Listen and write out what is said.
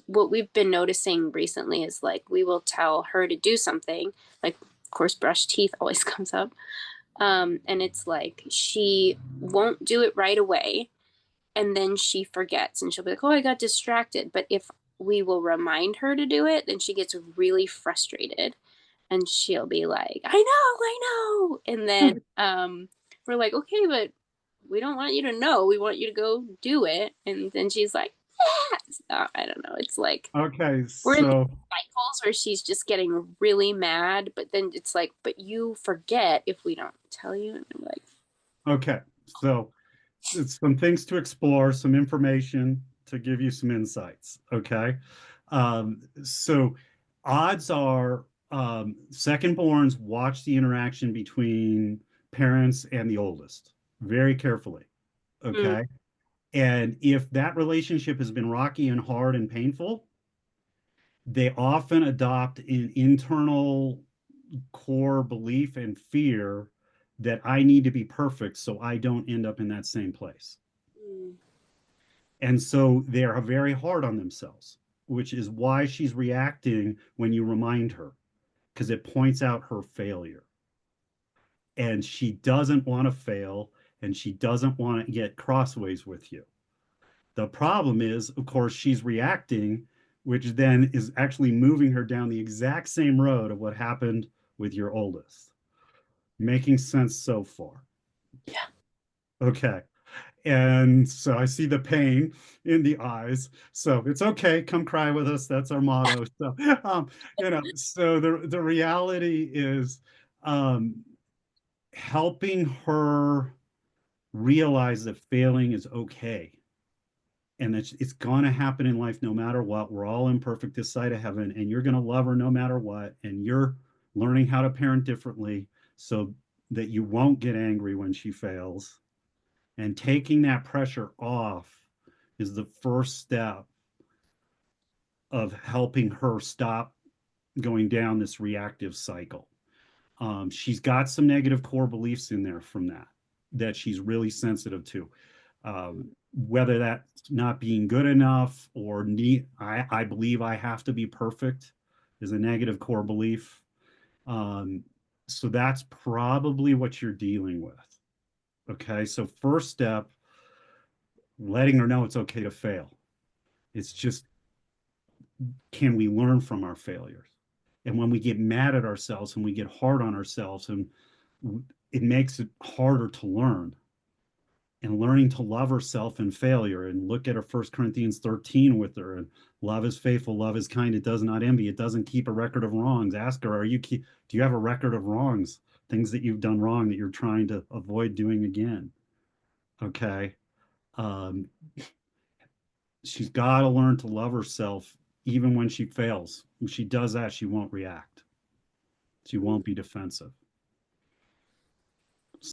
what we've been noticing recently is like we will tell her to do something, like of course brush teeth always comes up. And it's like she won't do it right away, and then she forgets and she'll be like, "Oh, I got distracted." But if we will remind her to do it, then she gets really frustrated and she'll be like, I know. And then we're like, "Okay, but we don't want you to know. We want you to go do it." And then she's like, I don't know. It's like Okay, we're in so cycles where she's just getting really mad, but then it's like, but you forget if we don't tell you. And I'm like, okay, so it's some things to explore, some information to give you some insights. Okay, so odds are second borns watch the interaction between parents and the oldest very carefully. mm, Okay, and if that relationship has been rocky and hard and painful, they often adopt an internal core belief and fear that I need to be perfect so I don't end up in that same place. mm, And so they are very hard on themselves, which is why she's reacting when you remind her, because it points out her failure. And she doesn't want to fail and she doesn't want to get crossways with you. The problem is, of course, she's reacting, which then is actually moving her down the exact same road of what happened with your oldest. Making sense so far. yeah. Okay. And so I see the pain in the eyes. So it's okay. Come cry with us. That's our motto. So, so the reality is um, helping her realize that failing is okay. And it's going to happen in life no matter what. We're all imperfect this side of heaven, and you're going to love her no matter what. And you're learning how to parent differently so that you won't get angry when she fails. And taking that pressure off is the first step of helping her stop going down this reactive cycle. She's got some negative core beliefs in there from that she's really sensitive to. Whether that's not being good enough or I believe I have to be perfect is a negative core belief. Um, so that's probably what you're dealing with. Okay, so first step, letting her know it's okay to fail. It's just, can we learn from our failures? And when we get mad at ourselves and we get hard on ourselves, and it makes it harder to learn. And learning to love herself in failure, and look at her 1 Corinthians 13 with her, and love is faithful, love is kind, it does not envy, it doesn't keep a record of wrongs. Ask her, do you have a record of wrongs, things that you've done wrong that you're trying to avoid doing again? Okay. um, she's got to learn to love herself even when she fails. When she does that, she won't react. She won't be defensive.